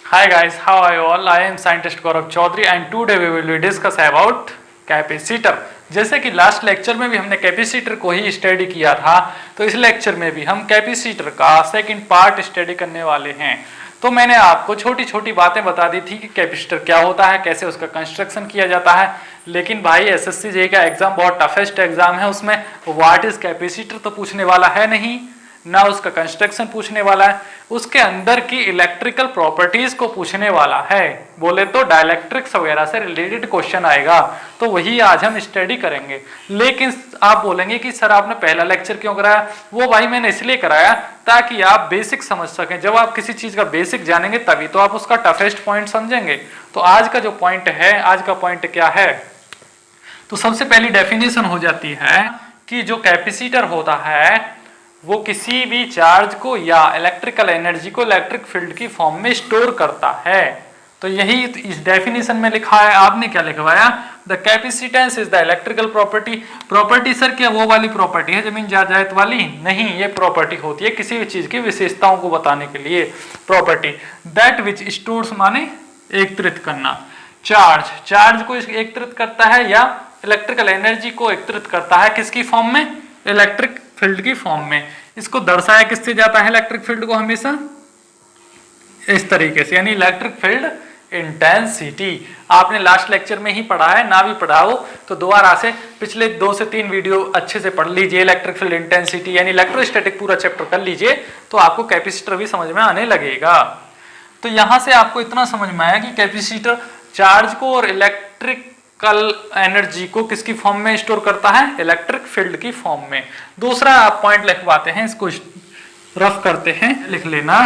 Hi guys, how are you all? I am scientist Gaurav Chaudhary and today we will discuss about capacitor. जैसे कि last lecture में भी हमने capacitor को ही study किया था, तो इस लेक्चर में भी हम कैपेसिटर का सेकंड पार्ट स्टडी करने वाले हैं। तो मैंने आपको छोटी छोटी बातें बता दी थी कि कैपेसिटर क्या होता है, कैसे उसका कंस्ट्रक्शन किया जाता है। लेकिन भाई एसएससी जेईई का एग्जाम बहुत टफेस्ट एग्जाम है, उसमें व्हाट इज कैपेसिटर तो पूछने वाला है नहीं, ना उसका कंस्ट्रक्शन पूछने वाला है, उसके अंदर की इलेक्ट्रिकल प्रॉपर्टीज को पूछने वाला है। बोले तो डाइलेक्ट्रिक्स वगैरह से रिलेटेड क्वेश्चन आएगा, तो वही आज हम स्टडी करेंगे। लेकिन आप बोलेंगे कि सर आपने पहला लेक्चर क्यों कराया? वो भाई मैंने इसलिए कराया ताकि आप बेसिक समझ सकें। जब आप किसी चीज का बेसिक जानेंगे तभी तो आप उसका टफेस्ट पॉइंट समझेंगे। तो आज का जो पॉइंट है, आज का पॉइंट क्या है? तो सबसे पहली डेफिनेशन हो जाती है कि जो कैपेसिटर होता है वो किसी भी चार्ज को या इलेक्ट्रिकल एनर्जी को इलेक्ट्रिक फील्ड की फॉर्म में स्टोर करता है। तो यही इस डेफिनेशन में लिखा है। आपने क्या लिखवाया? The capacitance is the electrical property. Property sir क्या वो वाली प्रॉपर्टी है जमीन जायदाद वाली? नहीं, ये प्रॉपर्टी होती है किसी भी चीज की विशेषताओं को बताने के लिए। प्रॉपर्टी दैट विच स्टोर्स माने एकत्रित करना। चार्ज को एकत्रित करता है या इलेक्ट्रिकल एनर्जी को एकत्रित करता है, किसकी फॉर्म में? इलेक्ट्रिक फील्ड की फॉर्म में। इसको दर्शाया किससे जाता है इलेक्ट्रिक फील्ड को? हमेशा इस तरीके से, यानी इलेक्ट्रिक फील्ड इंटेंसिटी। आपने लास्ट लेक्चर में ही पढ़ा है, ना भी पढ़ा हो तो दोबारा से पिछले 2 से 3 वीडियो अच्छे से पढ़ लीजिए। इलेक्ट्रिक फील्ड इंटेंसिटी यानी इलेक्ट्रोस्टैटिक पूरा चैप्टर कर लीजिए, तो आपको कैपेसिटर भी समझ में आने लगेगा। तो यहां से आपको इतना समझ में आया कि कैपेसिटर चार्ज को और इलेक्ट्रिक कल एनर्जी को किसकी फॉर्म में स्टोर करता है? इलेक्ट्रिक फील्ड की फॉर्म में। दूसरा आप पॉइंट लिखवाते हैं, इसको रफ करते हैं, लिख लेना।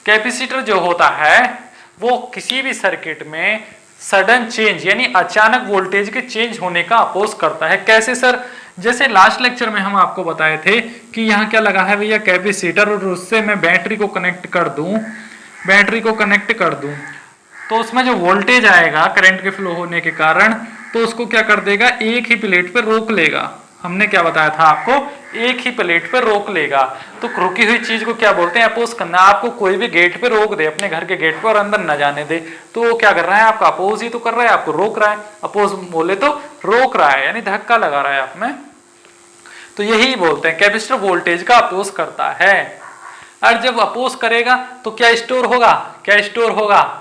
कैपेसिटर जो होता है वो किसी भी सर्किट में सडन चेंज यानी अचानक वोल्टेज के चेंज होने का अपोज करता है। कैसे सर? जैसे लास्ट लेक्चर में हम आपको बताए थे कि यहाँ क्या लगा है भैया? कैपेसिटर, और उससे मैं बैटरी को कनेक्ट कर दूं तो उसमें जो वोल्टेज आएगा करंट के फ्लो होने के कारण, तो उसको क्या कर देगा? एक ही प्लेट पर रोक लेगा। हमने क्या बताया था आपको? एक ही प्लेट पर रोक लेगा। तो रुकी हुई चीज को क्या बोलते हैं? अपोज करना। आपको कोई भी गेट पे रोक दे, अपने घर के गेट पे, और अंदर न जाने दे, तो वो क्या कर रहा है? आपका अपोज ही तो कर रहा है, आपको रोक रहा है। अपोज बोले तो रोक रहा है, यानी धक्का लगा रहा है आप में। तो यही बोलते हैं कैपेसिटर वोल्टेज का अपोज करता है। और जब अपोज करेगा तो क्या स्टोर होगा?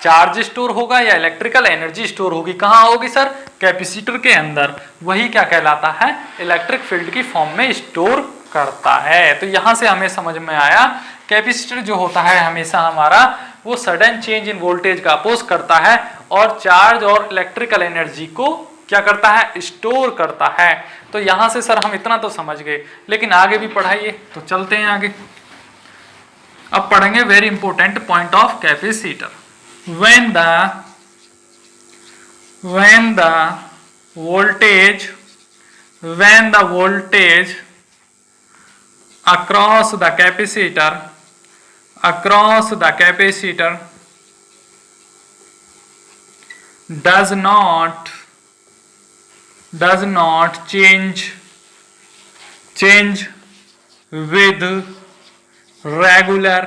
चार्ज स्टोर होगा या इलेक्ट्रिकल एनर्जी स्टोर होगी? कहां होगी सर? कैपेसिटर के अंदर। वही क्या कहलाता है? इलेक्ट्रिक फील्ड की फॉर्म में स्टोर करता है। तो यहां से हमें समझ में आया कैपेसिटर जो होता है हमेशा हमारा वो सडन चेंज इन वोल्टेज का अपोज करता है और चार्ज और इलेक्ट्रिकल एनर्जी को क्या करता है? स्टोर करता है। तो यहां से सर हम इतना तो समझ गए, लेकिन आगे भी पढ़ाइए। तो चलते हैं आगे, अब पढ़ेंगे very important point of capacitor. when the voltage across the capacitor does not change with regular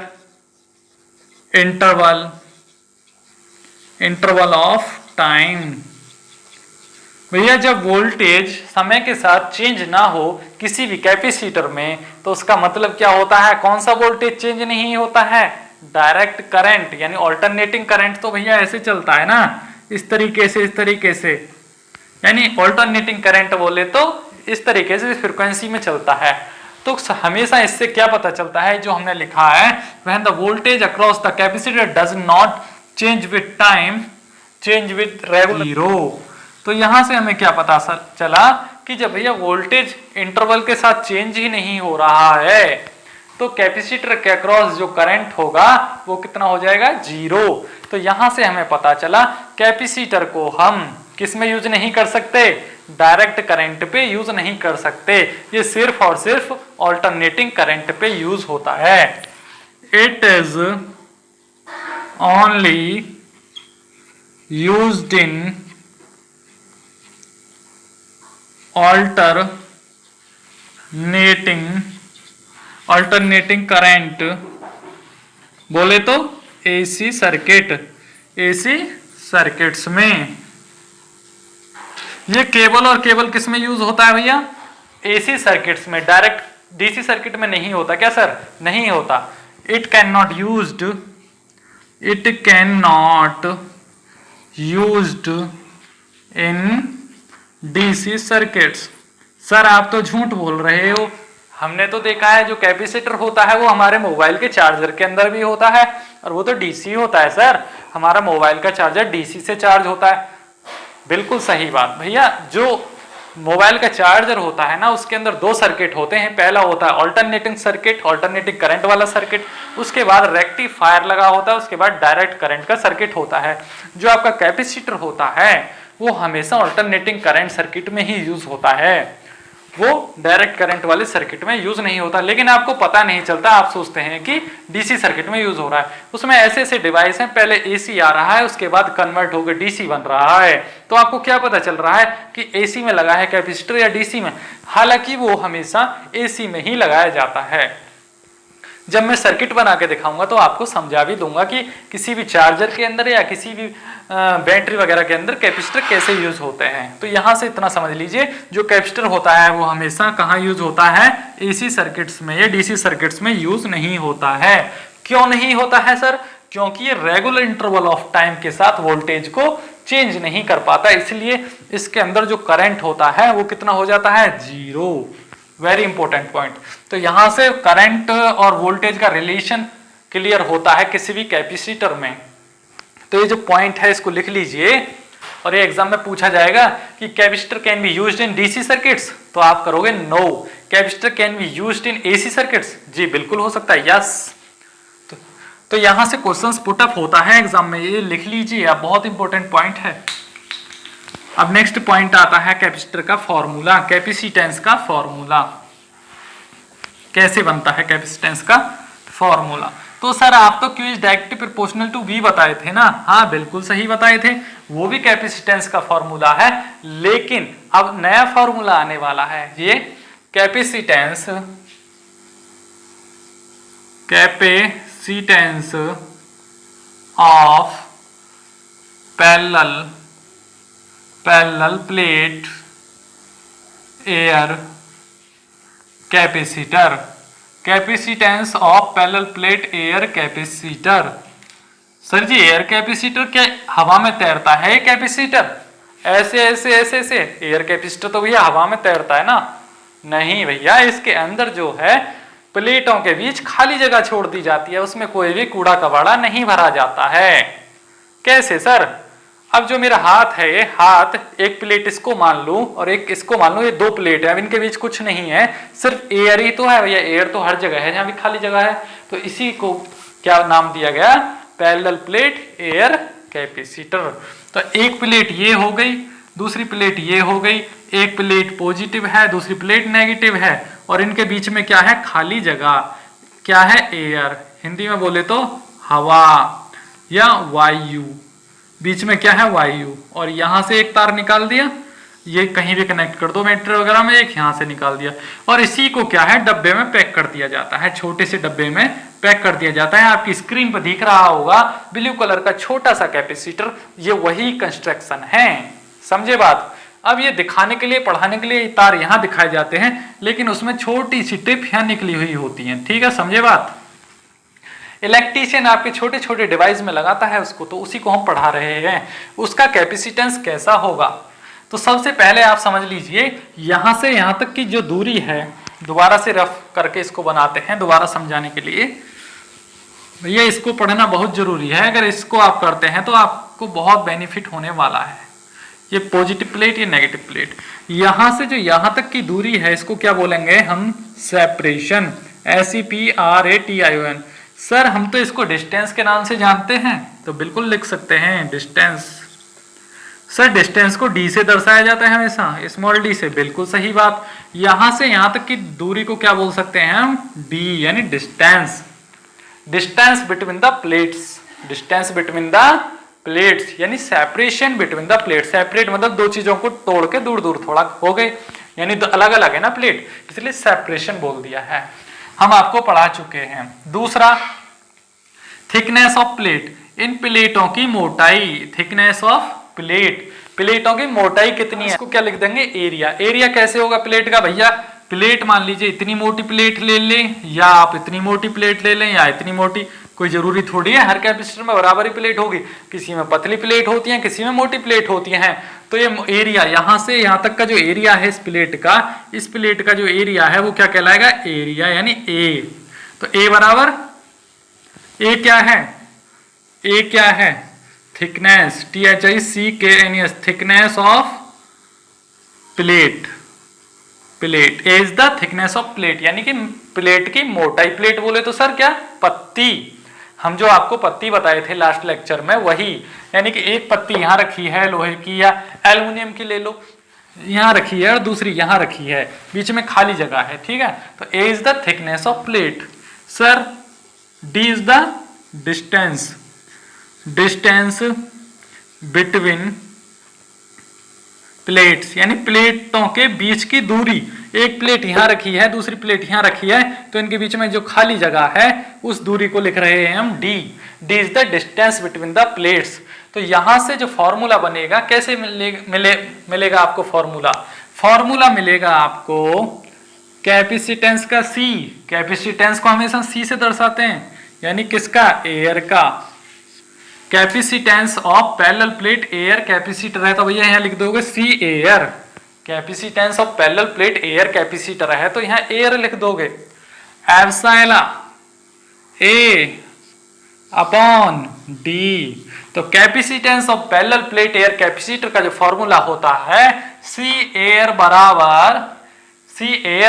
interval of time. भैया जब वोल्टेज समय के साथ चेंज ना हो किसी भी कैपेसिटर में, तो उसका मतलब क्या होता है? कौन सा वोल्टेज चेंज नहीं होता है? डायरेक्ट करंट यानी ऑल्टरनेटिंग करंट। तो भैया ऐसे चलता है ना, इस तरीके से, यानी ऑल्टरनेटिंग करंट बोले तो इस तरीके से फ्रीक्वेंसी में चलता है। तो हमेशा इससे क्या पता चलता है जो हमने लिखा है, when the voltage across the capacitor does not change with time, change with regular zero. तो यहां से हमें क्या पता चला कि जब भैया वोल्टेज इंटरवल के साथ चेंज ही नहीं हो रहा है, तो कैपेसिटर के अक्रॉस जो करंट होगा वो कितना हो जाएगा? जीरो। तो यहां से हमें पता चला कैपेसिटर को हम किस में यूज नहीं कर सकते? डायरेक्ट करंट पे यूज नहीं कर सकते, ये सिर्फ और सिर्फ ऑल्टरनेटिंग करंट पे यूज होता है। It is only used in alternating current, बोले तो एसी सर्किट्स में। ये केबल और केबल किस में यूज होता है भैया? एसी सर्किट्स में, डायरेक्ट डीसी सर्किट में नहीं होता। क्या सर? नहीं होता। It can not used in DC circuits. Sir आप तो झूठ बोल रहे हो, हमने तो देखा है जो कैपेसिटर होता है वो हमारे मोबाइल के चार्जर के अंदर भी होता है और वो तो डीसी होता है सर। हमारा मोबाइल का चार्जर डीसी से चार्ज होता है। बिल्कुल सही बात भैया। जो मोबाइल का चार्जर होता है ना उसके अंदर दो सर्किट होते हैं। पहला होता है ऑल्टरनेटिंग सर्किट, ऑल्टरनेटिंग करंट वाला सर्किट। उसके बाद रेक्टिफायर लगा होता है। उसके बाद डायरेक्ट करंट का सर्किट होता है। जो आपका कैपेसिटर होता है वो हमेशा ऑल्टरनेटिंग करंट सर्किट में ही यूज होता है, वो डायरेक्ट करंट वाले सर्किट में यूज नहीं होता। लेकिन आपको पता नहीं चलता, आप सोचते हैं कि डीसी सर्किट में यूज हो रहा है। उसमें ऐसे ऐसे डिवाइस हैं, पहले एसी आ रहा है उसके बाद कन्वर्ट होकर डीसी बन रहा है। तो आपको क्या पता चल रहा है कि एसी में लगा है कैपेसिटर या डीसी में? हालांकि वो हमेशा एसी में ही लगाया जाता है। जब मैं सर्किट बना के दिखाऊंगा तो आपको समझा भी दूंगा कि किसी भी चार्जर के अंदर या किसी भी बैटरी वगैरह के अंदर कैपेसिटर कैसे यूज होते हैं। तो यहां से इतना समझ लीजिए, जो कैपेसिटर होता है वो हमेशा कहाँ यूज होता है? एसी सर्किट्स में या डीसी सर्किट्स में यूज नहीं होता है। क्यों नहीं होता है सर? क्योंकि ये रेगुलर इंटरवल ऑफ टाइम के साथ वोल्टेज को चेंज नहीं कर पाता, इसलिए इसके अंदर जो करंट होता है वो कितना हो जाता है? 0। Very important point. तो यहां से करंट और वोल्टेज का रिलेशन क्लियर होता है किसी भी कैपेसिटर में। तो ये जो पॉइंट है इसको लिख लीजिए और ये एग्जाम में पूछा जाएगा कि capacitor can be used in DC circuits, तो आप करोगे no. Capacitor can be used in AC circuits, जी बिल्कुल हो सकता है, यस। तो यहां से क्वेश्चंस पुट अप होता है एग्जाम में, ये लिख लीजिए आप, बहुत इंपॉर्टेंट पॉइंट है। अब नेक्स्ट पॉइंट आता है कैपेसिटर का फॉर्मूला, कैपेसिटेंस का फॉर्मूला कैसे बनता है, कैपेसिटेंस का फॉर्मूला। तो सर आप तो Q is directly proportional to V बताए थे ना? हाँ बिल्कुल सही बताए थे, वो भी कैपेसिटेंस का फॉर्मूला है। लेकिन अब नया फॉर्मूला आने वाला है, ये capacitance of parallel plate air capacitor, capacitance of parallel plate air capacitor. Sir ji air capacitor क्या हवा में तैरता है? कैपेसिटर ऐसे ऐसे ऐसे ऐसे, एयर कैपेसिटर तो भैया हवा में तैरता है ना? नहीं भैया, इसके अंदर जो है प्लेटों के बीच खाली जगह छोड़ दी जाती है, उसमें कोई भी कूड़ा कबाड़ा नहीं भरा जाता है। कैसे सर? अब जो मेरा हाथ है, ये हाथ, एक प्लेट इसको मान लूं और एक इसको मान लूं, ये दो प्लेट है, अब इनके बीच कुछ नहीं है, सिर्फ एयर ही तो है भैया। एयर तो हर जगह है जहां भी खाली जगह है, तो इसी को क्या नाम दिया गया? Parallel plate air capacitor. तो एक प्लेट ये हो गई, दूसरी प्लेट ये हो गई, एक प्लेट पॉजिटिव है, दूसरी प्लेट नेगेटिव है, और इनके बीच में क्या है? खाली जगह। क्या है? एयर। हिंदी में बोले तो हवा या वायु। बीच में क्या है? वायु। और यहां से एक तार निकाल दिया, ये कहीं भी कनेक्ट कर दो बैटरी वगैरह में, एक यहां से निकाल दिया, और इसी को क्या है? डब्बे में पैक कर दिया जाता है, छोटे से डब्बे में पैक कर दिया जाता है। आपकी स्क्रीन पर दिख रहा होगा ब्लू कलर का छोटा सा कैपेसिटर, ये वही कंस्ट्रक्शन है। समझे बात? अब ये दिखाने के लिए, पढ़ाने के लिए तार यहां दिखाए जाते हैं, लेकिन उसमें छोटी सी टिप यहां निकली हुई होती है। ठीक है, समझे बात? इलेक्ट्रीशियन आपके छोटे छोटे डिवाइस में लगाता है उसको, तो उसी को हम पढ़ा रहे हैं। उसका कैपेसिटेंस कैसा होगा? तो सबसे पहले आप समझ लीजिए, यहां से यहां तक की जो दूरी है, दोबारा से रफ करके इसको बनाते हैं दोबारा समझाने के लिए। भैया इसको पढ़ना बहुत जरूरी है, अगर इसको आप करते हैं तो आपको बहुत बेनिफिट होने वाला है। ये पॉजिटिव प्लेट, ये नेगेटिव प्लेट, यहां से जो यहां तक की दूरी है इसको क्या बोलेंगे हम? Separation, SEPRATION। सर हम तो इसको डिस्टेंस के नाम से जानते हैं, तो बिल्कुल लिख सकते हैं डिस्टेंस। सर डिस्टेंस को डी से दर्शाया जाता है हमेशा, स्मॉल डी से, बिल्कुल सही बात। यहां से यहां तक की दूरी को क्या बोल सकते हैं हम? डी, यानी distance. Distance between the plates, distance between the plates यानी separation between the plate. Separate मतलब दो चीजों को तोड़ के दूर दूर थोड़ा हो गए, यानी अलग अलग है ना प्लेट, इसलिए सेपरेशन बोल दिया है। हम आपको पढ़ा चुके हैं। दूसरा, थिकनेस ऑफ प्लेट, इन प्लेटों की मोटाई, थिकनेस ऑफ प्लेट, प्लेटों की मोटाई कितनी है, इसको क्या लिख देंगे एरिया। एरिया कैसे होगा प्लेट का भैया, प्लेट मान लीजिए इतनी मोटी प्लेट ले लें या आप इतनी मोटी प्लेट ले लें या इतनी मोटी, कोई जरूरी थोड़ी है हर कैपेसिटर में बराबर ही प्लेट होगी, किसी में पतली प्लेट होती है, किसी में मोटी प्लेट होती है। तो ये एरिया यहां से यहां तक का जो एरिया है इस प्लेट का जो एरिया है वो क्या कहलाएगा, एरिया यानी ए। तो ए बराबर, ए क्या है thickness, THICKNES, thickness of plate, plate A is the thickness of plate, यानी कि प्लेट की मोटाई। प्लेट बोले तो सर क्या, पत्ती, हम जो आपको पत्ती बताए थे लास्ट लेक्चर में वही, यानी कि एक पत्ती यहाँ रखी है लोहे की या एल्युमिनियम की ले लो, यहाँ रखी है और दूसरी यहाँ रखी है, बीच में खाली जगह है, ठीक है। तो A is the thickness of plate. Sir D is the distance, distance between plates, यानी प्लेटों के बीच की दूरी। एक प्लेट यहां रखी है, दूसरी प्लेट यहां रखी है, तो इनके बीच में जो खाली जगह है उस दूरी को लिख रहे हैं हम D. D is the distance between the plates. तो यहां से जो फॉर्मूला बनेगा, कैसे मिलेगा आपको फॉर्मूला, फॉर्मूला मिलेगा आपको कैपेसिटेंस का सी, कैपेसिटेंस को हमेशा सी से दर्शाते हैं, यानी किसका, एयर का। Capacitance of parallel plate air capacitor है, तो भैया यहाँ लिख दोगे C air, capacitance of parallel plate air capacitor है तो यहाँ एयर लिख दोगे। एप्सिलॉन ए अपॉन डी, तो capacitance of parallel plate air capacitor का जो फॉर्मूला होता है सी एयर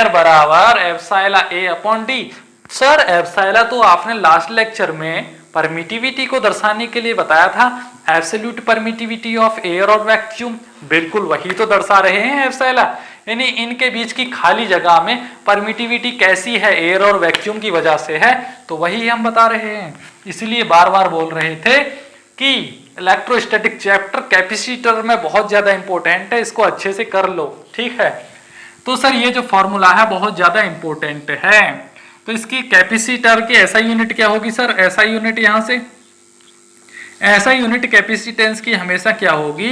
बराबर epsilon A upon D. Sir epsilon तो आपने लास्ट लेक्चर में परमिटिविटी को दर्शाने के लिए बताया था, एब्सोल्यूट परमिटिविटी ऑफ एयर और वैक्यूम, बिल्कुल वही तो दर्शा रहे हैं एप्सिलॉन, यानी इनके बीच की खाली जगह में परमिटिविटी कैसी है, एयर और वैक्यूम की वजह से है, तो वही हम बता रहे हैं। इसलिए बार बार बोल रहे थे कि इलेक्ट्रोस्टैटिक चैप्टर कैपेसिटर में बहुत ज्यादा इंपॉर्टेंट है, इसको अच्छे से कर लो, ठीक है। तो सर ये जो फॉर्मूला है बहुत ज्यादा इंपॉर्टेंट है। तो इसकी कैपेसिटर की ऐसा यूनिट क्या होगी सर, ऐसा यूनिट यहां से, ऐसा यूनिट कैपेसिटेंस की हमेशा क्या होगी,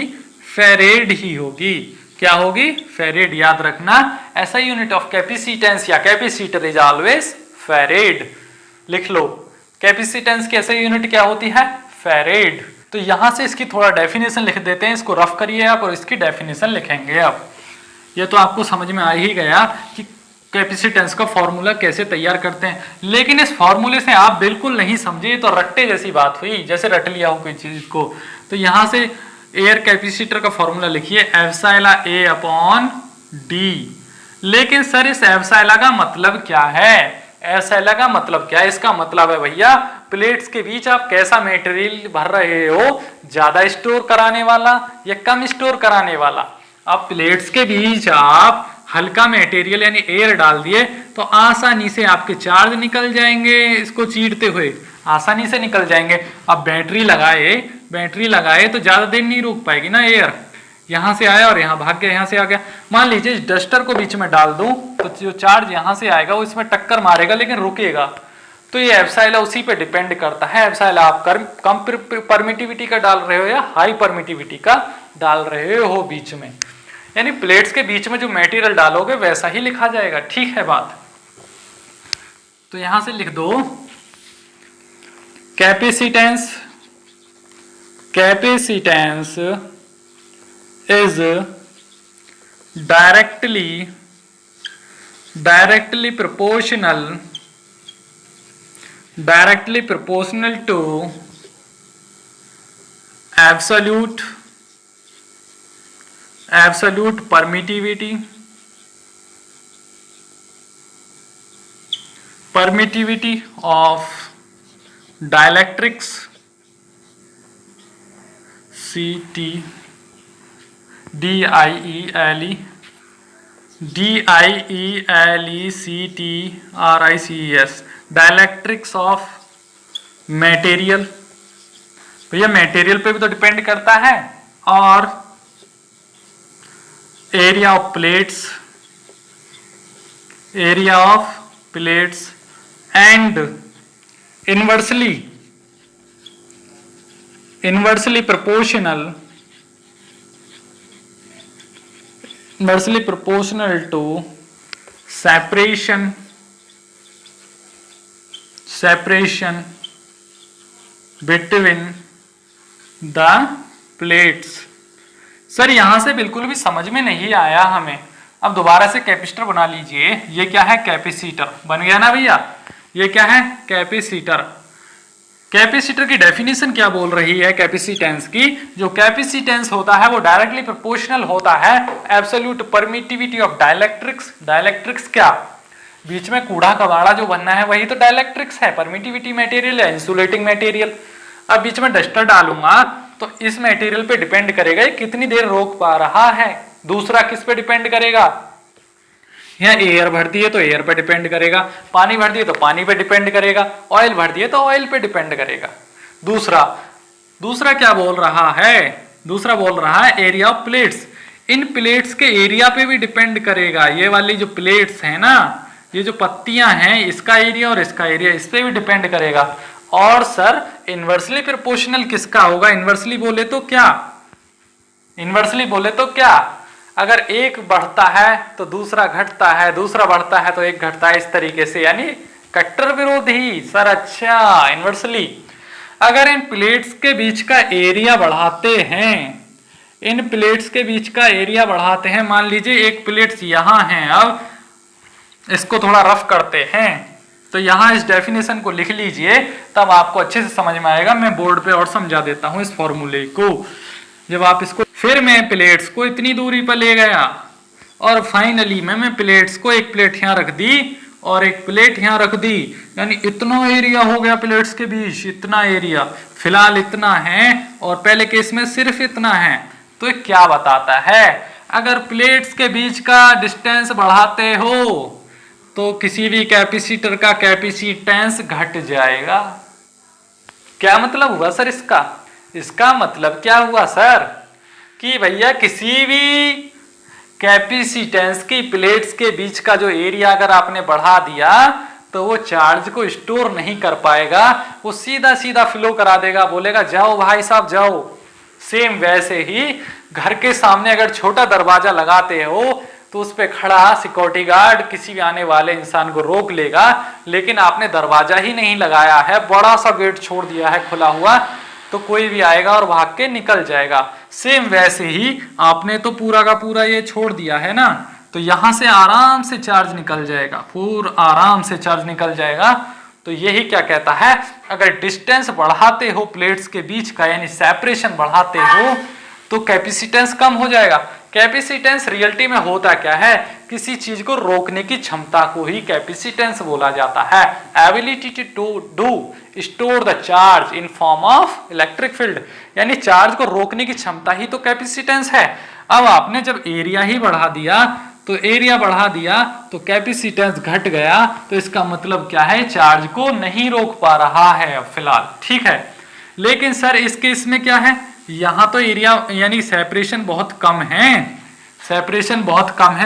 फेरेड ही होगी। क्या होगी, फेरेड, याद रखना। ऐसा यूनिट ऑफ कैपेसिटेंस या कैपेसिटर इज ऑलवेज फेरेड, लिख लो। कैपेसिटेंस की ऐसा यूनिट क्या होती है, फेरेड। तो यहां से इसकी थोड़ा डेफिनेशन लिख देते हैं, इसको रफ करिए आप और इसकी डेफिनेशन लिखेंगे आप। ये तो आपको समझ में आ ही गया कि कैपेसिटेंस का फॉर्मूला कैसे तैयार करते हैं, लेकिन इस फॉर्मूले से आप बिल्कुल नहीं समझे तो रट्टे जैसी बात हुई, जैसे रट लिया हो कोई चीज को। तो यहां से एयर कैपेसिटर का फॉर्मूला लिखिए एप्सिलॉन ए अपॉन डी। लेकिन सर इस एप्सिलॉन का मतलब क्या है, एप्सिलॉन का मतलब क्या है, इसका मतलब है भैया प्लेट्स के बीच आप कैसा मटेरियल भर रहे हो, ज्यादा स्टोर कराने वाला या कम स्टोर कराने वाला। अब प्लेट्स के बीच आप हल्का मटेरियल यानी एयर डाल दिए तो आसानी से आपके चार्ज निकल जाएंगे, इसको चीरते हुए आसानी से निकल जाएंगे। अब बैटरी लगाए तो ज्यादा देर नहीं रुक पाएगी ना एयर, यहां से आया और यहां भाग गया, यहां से आ गया। मान लीजिए इस डस्टर को बीच में डाल दूं तो जो चार्ज यहां से आएगा वो इसमें टक्कर मारेगा लेकिन रुकेगा। तो ये एप्सिलॉन उसी पे डिपेंड करता है, एप्सिलॉन आप कम परमिटिविटी का डाल रहे हो या हाई परमिटिविटी का डाल रहे हो बीच में, यानी प्लेट्स के बीच में जो मटेरियल डालोगे वैसा ही लिखा जाएगा, ठीक है बात। तो यहां से लिख दो capacitance is directly proportional to absolute permittivity of dielectrics CT DIELECTRICS dielectrics of material. भैया मटेरियल पे भी तो डिपेंड करता है, और area of plates and inversely inversely proportional to separation between the plates. Sir यहां से बिल्कुल भी समझ में नहीं आया हमें। अब दोबारा से कैपेसिटर बना लीजिए। ये क्या है? कैपेसिटर बन गया ना भैया। ये क्या है? कैपेसिटर। कैपेसिटर की डेफिनेशन क्या बोल रही है कैपेसिटेंस की? जो कैपेसिटेंस होता है वो डायरेक्टली प्रोपोर्शनल होता है absolute permittivity of dielectrics. Dielectrics क्या? बीच में कूड़ा कबाड़ा जो बनना है वही तो डाइलेक्ट्रिक्स है। परमिटिविटी मटेरियल है, इंसुलेटिंग मटेरियल। अब बीच में डस्टर डालूंगा तो इस मटेरियल पे डिपेंड करेगा ये कितनी देर रोक पा रहा है। दूसरा किस पे डिपेंड करेगा? यहाँ एयर भर दिए तो एयर पे डिपेंड करेगा, पानी भर दिए तो पानी पे डिपेंड करेगा, ऑयल भर दिए तो ऑयल पे डिपेंड करेगा। दूसरा क्या बोल रहा है? दूसरा बोल रहा है area of plates. In plates के एरिया पे भी डिपेंड करेगा। ये वाली जो प्लेट्स है ना, ये जो पत्तियां हैं, इसका एरिया और इसका एरिया इस पे भी डिपेंड करेगा। और सर इनवर्सली प्रोपोर्शनल किसका होगा? इनवर्सली बोले तो क्या? अगर एक बढ़ता है तो दूसरा घटता है, दूसरा बढ़ता है तो एक घटता है, इस तरीके से, यानी कट्टर विरोधी। सर अच्छा, इनवर्सली अगर इन प्लेट्स के बीच का एरिया बढ़ाते हैं, मान लीजिए एक प्लेट्स यहां है, अब इसको थोड़ा रफ करते हैं तो यहां इस डेफिनेशन को लिख लीजिए, तब आपको अच्छे से समझ में आएगा। मैं बोर्ड पे और समझा देता हूं इस फॉर्मूले को। जब आप इसको, फिर मैं प्लेट्स को इतनी दूरी पर ले गया और फाइनली मैं प्लेट्स को, एक प्लेट यहां रख दी और एक प्लेट यहां रख दी, यानी इतना एरिया हो गया प्लेट्स के बीच। इतना एरिया फिलहाल इतना है और पहले केस में सिर्फ इतना है। तो ये क्या बताता है? अगर प्लेट्स के बीच का डिस्टेंस बढ़ाते हो तो किसी भी कैपेसिटर का कैपेसिटेंस घट जाएगा। क्या मतलब हुआ सर इसका? इसका मतलब क्या हुआ सर कि भैया किसी भी कैपेसिटेंस की प्लेट्स के बीच का जो एरिया अगर आपने बढ़ा दिया तो वो चार्ज को स्टोर नहीं कर पाएगा, वो सीधा सीधा फ्लो करा देगा, बोलेगा जाओ भाई साहब जाओ। सेम वैसे ही घर के सामने अगर छोटा दरवाजा लगाते हो तो उस पे खड़ा सिक्योरिटी गार्ड किसी भी आने वाले इंसान को रोक लेगा, लेकिन आपने दरवाजा ही नहीं लगाया है, बड़ा सा गेट छोड़ दिया है खुला हुआ, तो कोई भी आएगा और भाग के निकल जाएगा। सेम वैसे ही आपने तो पूरा का पूरा ये छोड़ दिया है ना, तो यहां से आराम से चार्ज निकल जाएगा, पूरा आराम से चार्ज निकल जाएगा। तो यही क्या कहता है, अगर डिस्टेंस बढ़ाते हो प्लेट्स के बीच का, यानी सेपरेशन बढ़ाते हो, तो कैपेसिटेंस कम हो जाएगा। कैपेसिटेंस रियलिटी में होता क्या है? किसी चीज को रोकने की क्षमता को ही कैपेसिटेंस बोला जाता है। Ability to do store the charge in form of electric field, यानी चार्ज को रोकने की क्षमता ही तो कैपेसिटेंस है। अब आपने जब एरिया ही बढ़ा दिया तो कैपेसिटेंस घट गया, तो इसका मतलब क्या है? चार्ज को नहीं रोक पा रहा है अब फिलहाल, ठीक है। लेकिन सर इस केस में क्या है? यहां तो एरिया यानी सेपरेशन बहुत कम है,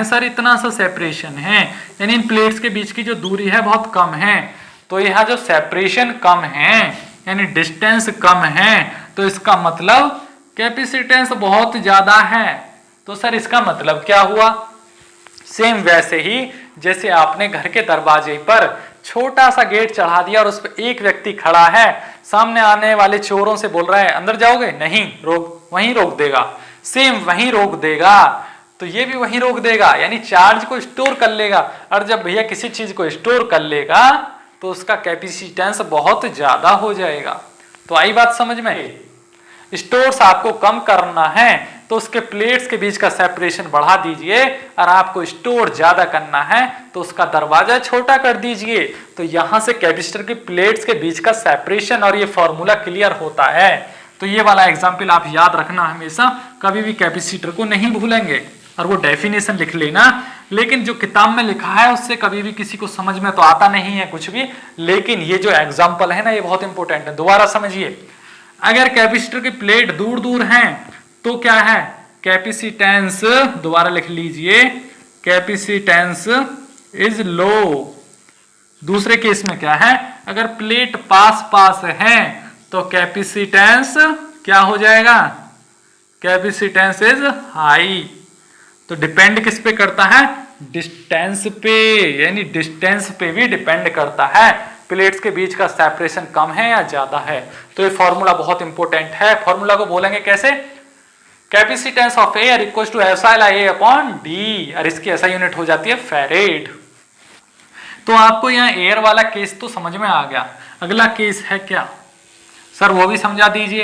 सर इतना सा सेपरेशन है, यानी इन प्लेट्स के बीच की जो दूरी है बहुत कम है। तो यहाँ जो सेपरेशन कम है यानी डिस्टेंस कम है, तो इसका मतलब कैपेसिटेंस बहुत ज्यादा है। तो सर इसका मतलब क्या हुआ? सेम वैसे ही जैसे आपने घर के दरवाजे पर छोटा सा गेट चढ़ा दिया और उस पर एक व्यक्ति खड़ा है, सामने आने वाले चोरों से बोल रहा है अंदर जाओगे? नहीं, वहीं रोक देगा। सेम वहीं रोक देगा, तो ये भी वहीं रोक देगा, यानी चार्ज को स्टोर कर लेगा। और जब भैया किसी चीज को स्टोर कर लेगा तो उसका कैपेसिटेंस बहुत ज्यादा हो जाएगा। तो आई बात समझ में? स्टोर्स आपको कम करना है तो उसके प्लेट्स के बीच का सेपरेशन बढ़ा दीजिए, और आपको स्टोर ज्यादा करना है तो उसका दरवाजा छोटा कर दीजिए। तो यहां से कैपेसिटर के प्लेट्स के बीच का सेपरेशन और ये फॉर्मूला क्लियर होता है। तो ये वाला एग्जाम्पल आप याद रखना हमेशा, कभी भी कैपेसिटर को नहीं भूलेंगे, और वो डेफिनेशन लिख लेना। लेकिन जो किताब में लिखा है उससे कभी भी किसी को समझ में तो आता नहीं है कुछ भी, लेकिन ये जो एग्जाम्पल है ना, ये बहुत इंपॉर्टेंट है। दोबारा समझिए, अगर कैपेसिटर की प्लेट दूर दूर हैं तो क्या है? कैपेसिटेंस, दोबारा लिख लीजिए, कैपेसिटेंस इज लो। दूसरे केस में क्या है? अगर प्लेट पास पास है तो कैपेसिटेंस क्या हो जाएगा, कैपेसिटेंस इज हाई। तो डिपेंड किस पे करता है, डिस्टेंस पे, यानी डिस्टेंस पे भी डिपेंड करता है प्लेट्स के बीच का सेपरेशन कम है या ज्यादा है। तो ये फॉर्मूला बहुत इंपॉर्टेंट है। फॉर्मूला को बोलेंगे कैसे, capacitance of air equal to epsilon A upon D, और इसकी ऐसा यूनिट हो जाती है फैरेड। तो आपको यहाँ एयर वाला केस तो समझ में आ गया। अगला केस है क्या सर, वो भी समझा दीजिए।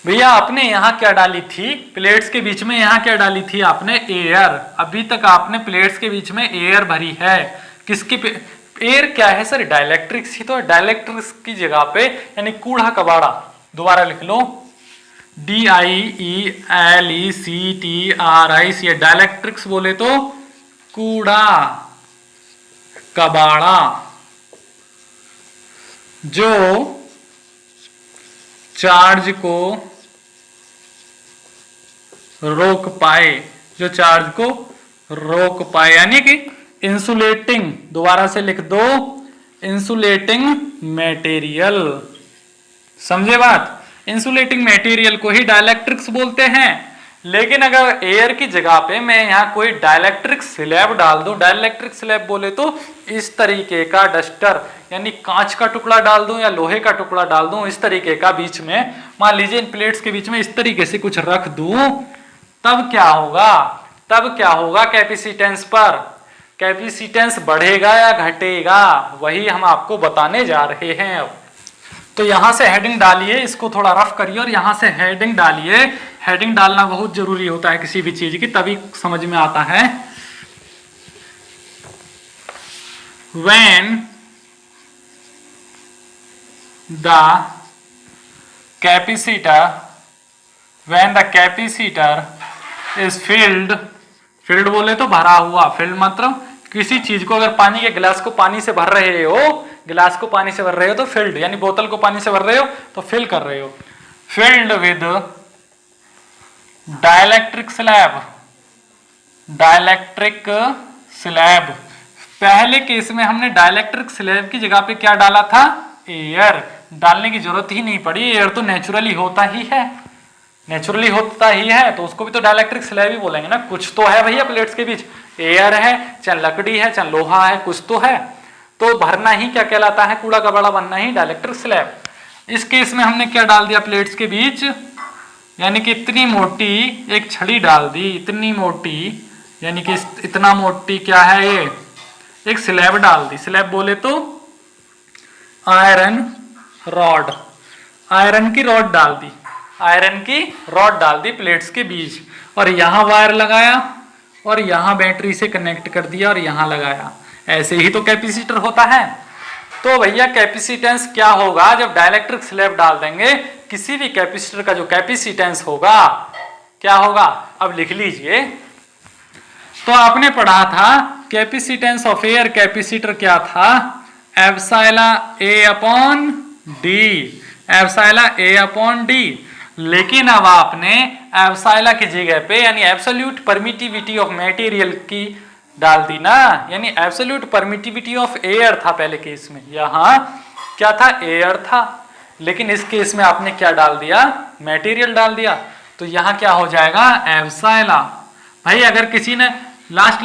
भैया आपने यहाँ क्या डाली थी, प्लेट्स के बीच में यहाँ क्या डाली थी आपने, एयर। अभी तक आपने प्लेट्स के बीच में एयर भरी है। किसकी एयर क्या है सर, डाइलेक्ट्रिक्स ही तो है। डाइलेक्ट्रिक्स की जगह पे यानी कूड़ा कबाड़ा, दोबारा लिख लो, DIELECTRIC, डाइलेक्ट्रिक्स बोले तो कूड़ा कबाड़ा, जो चार्ज को रोक पाए, जो चार्ज को रोक पाए, यानी कि इंसुलेटिंग, दोबारा से लिख दो, इंसुलेटिंग मटेरियल। समझे बात, इंसुलेटिंग मटेरियल को ही डाइलेक्ट्रिक्स बोलते हैं। लेकिन अगर एयर की जगह पे मैं यहाँ कोई डाइलेक्ट्रिक स्लैब डाल दूं, डाइलेक्ट्रिक स्लैब बोले तो इस तरीके का डस्टर, यानी कांच का टुकड़ा डाल दूं या लोहे का टुकड़ा डाल दूं, इस तरीके का बीच में, मान लीजिए इन प्लेट्स के बीच में इस तरीके से कुछ रख दूं, तब क्या होगा, तब क्या होगा, कैपेसिटेंस पर, कैपेसिटेंस बढ़ेगा या घटेगा, वही हम आपको बताने जा रहे हैं। अब तो यहां से हेडिंग डालिए, इसको थोड़ा रफ करिए और यहां से हेडिंग डालिए। हेडिंग डालना बहुत जरूरी होता है किसी भी चीज की, तभी समझ में आता है। When the capacitor is filled बोले तो भरा हुआ, filled मतलब किसी चीज को, अगर पानी के गिलास को पानी से भर रहे हो, गिलास को पानी से भर रहे हो तो फिल्ड, यानी बोतल को पानी से भर रहे हो तो फिल कर रहे हो। Field with dielectric slab, dielectric slab, पहले केस में हमने डाइलेक्ट्रिक स्लैब की जगह पे क्या डाला था, एयर। डालने की जरूरत ही नहीं पड़ी, एयर तो नेचुरली होता ही है, नेचुरली होता ही है, तो उसको भी तो डाइलेक्ट्रिक स्लैब ही बोलेंगे ना। कुछ तो है भैया प्लेट्स के बीच, एयर है, चाहे लकड़ी है, चाहे लोहा है, कुछ तो है, तो भरना ही क्या कहलाता है, कूड़ा कबाड़ा बनना ही डाइलेक्ट्रिक स्लैब। इस केस में हमने क्या डाल दिया प्लेट्स के बीच, यानी कि इतनी मोटी एक छड़ी डाल दी, इतनी मोटी, यानी कि इतना मोटी क्या है ये, एक स्लैब डाल दी। स्लैब बोले तो आयरन रॉड, आयरन की रॉड डाल दी, आयरन की रॉड डाल दी प्लेट्स के बीच, और यहां वायर लगाया और यहां बैटरी से कनेक्ट कर दिया और यहां लगाया। ऐसे ही तो कैपेसिटर होता है। तो भैया कैपेसिटेंस क्या होगा, जब डाइलेक्ट्रिक स्लैब डाल देंगे, किसी भी कैपेसिटर का जो कैपेसिटेंस होगा क्या होगा, अब लिख लीजिए। तो आपने पढ़ा था कैपेसिटेंस ऑफ एयर कैपेसिटर क्या था, epsilon A upon D, epsilon A upon D. लेकिन अब आपने एप्सिलॉन की जगह पे यानी एब्सोल्यूट परमिटिविटी ऑफ मटेरियल की डाल दी ना, यानी एब्सोल्यूट परमिटिविटी ऑफ एयर था पहले केस में, यहाँ क्या था, एयर था। लेकिन इस केस में आपने क्या डाल दिया, मटेरियल डाल दिया, तो यहाँ क्या हो जाएगा, एप्सिलॉन। भाई अगर किसी ने लास्ट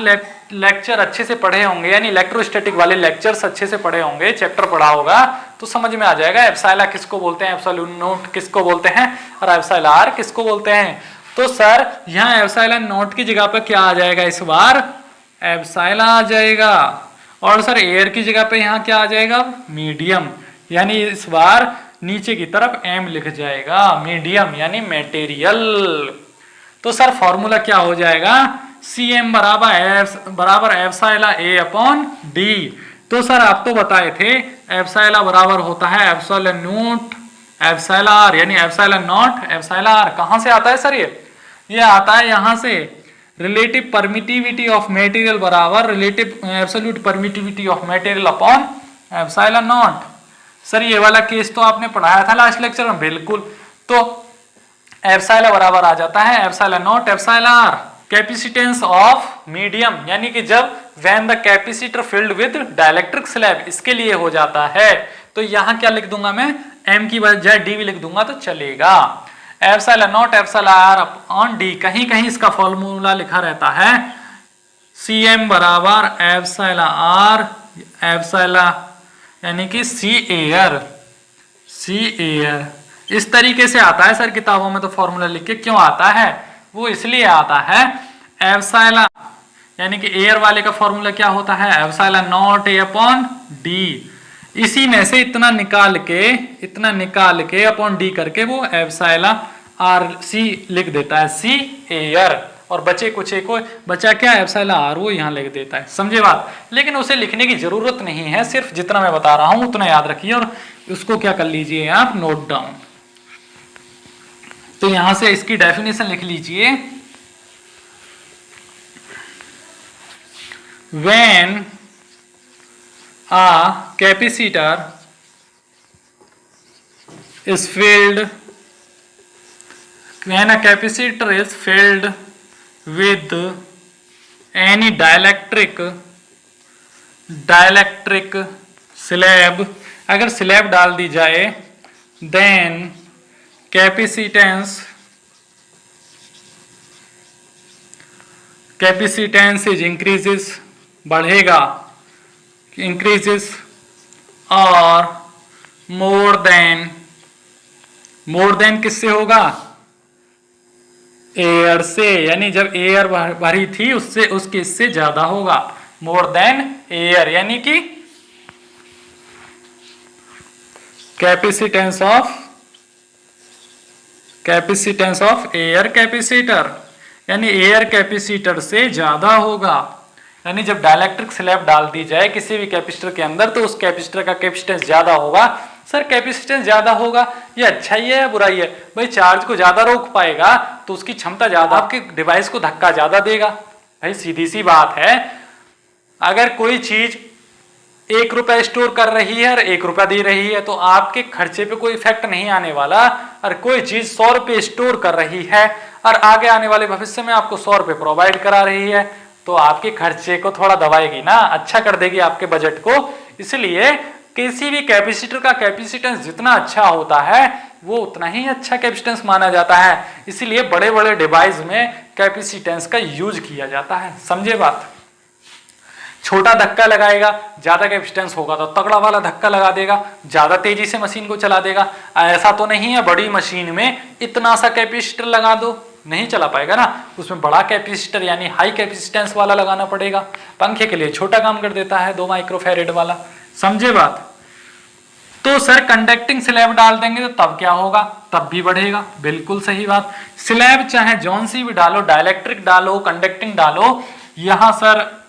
लेक्चर अच्छे से पढ़े होंगे, यानी इलेक्ट्रोस्टैटिक वाले लेक्चर्स अच्छे से पढ़े होंगे, चैप्टर पढ़ा होगा, तो समझ में आ जाएगा एप्सिलॉन किसको बोलते हैं, एप्सिलॉन नोट किसको बोलते हैं, और एप्सिलॉन आर किसको बोलते हैं। तो सर यहाँ एप्सिलॉन नोट की जगह पर क्या आ जाएगा, इस बार एप्सिलॉन आ जाएगा, और सर एयर की जगह पे यहाँ क्या आ जाएगा, मीडियम, यानी इस बार नीचे की तरफ एम लिख जाएगा, मीडियम यानी मटेरियल। तो सर फॉर्मूला क्या हो जाएगा, Cm बराबर एप्सिलॉन ए अपॉन डी। तो सर आप तो बताए थे एप्सिलॉन बराबर होता है एप्सिलॉन नोट एप्सिलॉन आर, यानी एप्सिलॉन नॉट एप्सिलॉन आर। कहां से आता है सर ये आता है यहां से, रिलेटिव परमिटिविटी ऑफ मटेरियल बराबर relative absolute permittivity of material upon epsilon not. Sir ये वाला केस तो आपने पढ़ाया था लास्ट लेक्चर में, बिल्कुल। तो एप्सिलॉन बराबर आ जाता है epsilon naught epsilon R. Capacitance of medium, यानी कि जब when the capacitor filled with dielectric slab, इसके लिए हो जाता है। तो यहां क्या लिख दूंगा मैं, एम की बजाय डी भी लिख दूंगा तो चलेगा। Epsilon naught epsilon R upon D, कहीं कहीं इसका फॉर्मूला लिखा रहता है Cm बराबर एप्सिलॉन आर एप्सिलॉन यानी कि सी एयर इस तरीके से आता है सर किताबों में, तो फॉर्मूला लिख के क्यों आता है, वो इसलिए आता है एप्सिलॉन यानी कि एयर वाले का फॉर्मूला क्या होता है epsilon not a upon D, इसी में से इतना निकाल के अपॉन डी करके वो एप्सिलॉन आर सी लिख देता है, सी एयर, और बचे कुछ को बचा क्या एप्सिलॉन आर वो यहाँ लिख देता है, समझे बात। लेकिन उसे लिखने की जरूरत नहीं है, सिर्फ जितना मैं बता रहा हूं उतना याद रखिए और उसको क्या कर लीजिए आप नोट डाउन। तो यहां से इसकी डेफिनेशन लिख लीजिए, when a capacitor is filled with any dielectric slab, अगर स्लैब डाल दी जाए, then capacitance is increases, बढ़ेगा, increases और more than किससे होगा एयर से, यानी जब एयर भरी थी उससे उसके इससे ज्यादा होगा, मोर देन एयर, यानी कि कैपेसिटेंस ऑफ एयर कैपेसिटर, यानी एयर कैपेसिटर से ज्यादा होगा। यानी जब डाइलेक्ट्रिक स्लैब डाल दी जाए किसी भी कैपेसिटर के अंदर तो उस कैपेसिटर का कैपेसिटेंस ज्यादा होगा। सर कैपेसिटेंस ज्यादा होगा ये अच्छा ही है या बुराई है? भाई चार्ज को ज्यादा रोक पाएगा तो उसकी क्षमता ज्यादा, आपके डिवाइस को धक्का ज्यादा देगा। भाई सीधी सी बात है, अगर कोई चीज 1 रुपया स्टोर कर रही है और 1 रुपया दे रही है तो आपके खर्चे पे कोई इफेक्ट नहीं आने वाला। और कोई चीज 100 रुपये स्टोर कर रही है और आगे आने वाले भविष्य में आपको 100 रुपये प्रोवाइड करा रही है तो आपके खर्चे को थोड़ा दबाएगी ना, अच्छा कर देगी आपके बजट को। इसलिए किसी भी कैपेसिटर का कैपेसिटेंस जितना अच्छा होता है वो उतना ही अच्छा कैपेसिटेंस माना जाता है। इसीलिए बड़े बड़े डिवाइस में कैपेसिटेंस का यूज किया जाता है, समझे बात। छोटा धक्का लगाएगा ज्यादा कैपेसिटेंस होगा तो तगड़ा वाला धक्का लगा देगा, ज्यादा तेजी से मशीन को चला देगा। ऐसा तो नहीं है बड़ी मशीन में इतना सा कैपेसिटर लगा दो, नहीं चला पाएगा ना, उसमें बड़ा कैपेसिटर यानी हाई कैपेसिटेंस वाला लगाना पड़ेगा। पंखे के लिए छोटा काम कर देता है 2 माइक्रोफैरेड वाला, समझे बात। तो सर कंडक्टिंग स्लैब डाल देंगे तो तब क्या होगा, तब भी बढ़ेगा, बिल्कुल सही बात। स्लैब चाहे जौन सी भी डालो, डाइलेक्ट्रिक डालो, कंडक्टिंग डालो, यहां सर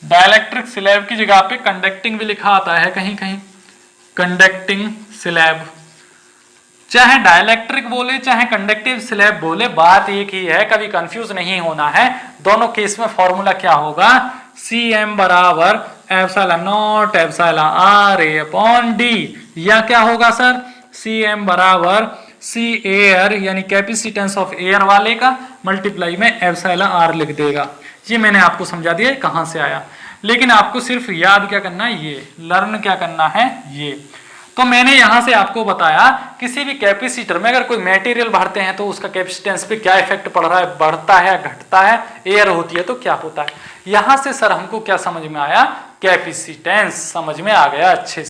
डाइलेक्ट्रिक स्लैब की जगह पे कंडक्टिंग भी लिखा आता है कहीं कहीं, कंडक्टिंग स्लैब। चाहे डाइलेक्ट्रिक बोले चाहे कंडक्टिव स्लैब बोले, बात एक ही है, कभी कंफ्यूज नहीं होना है। दोनों केस में फॉर्मूला क्या होगा, Cm बराबर epsilon naught epsilon R A upon D, या क्या होगा सर Cm बराबर सी एयर यानी कैपेसिटेंस ऑफ एयर वाले का मल्टीप्लाई में एप्सिलॉन आर लिख देगा। ये मैंने आपको समझा दिया कहां से आया, लेकिन आपको सिर्फ याद क्या करना है, ये लर्न क्या करना है ये। तो मैंने यहां से आपको बताया किसी भी कैपेसिटर में अगर कोई मटेरियल भरते हैं तो उसका कैपेसिटेंस पे क्या इफेक्ट पड़ रहा है, बढ़ता है घटता है, एयर होती है तो क्या होता है। यहां से सर हमको क्या समझ में आया, कैपेसिटेंस समझ में आ गया अच्छे से।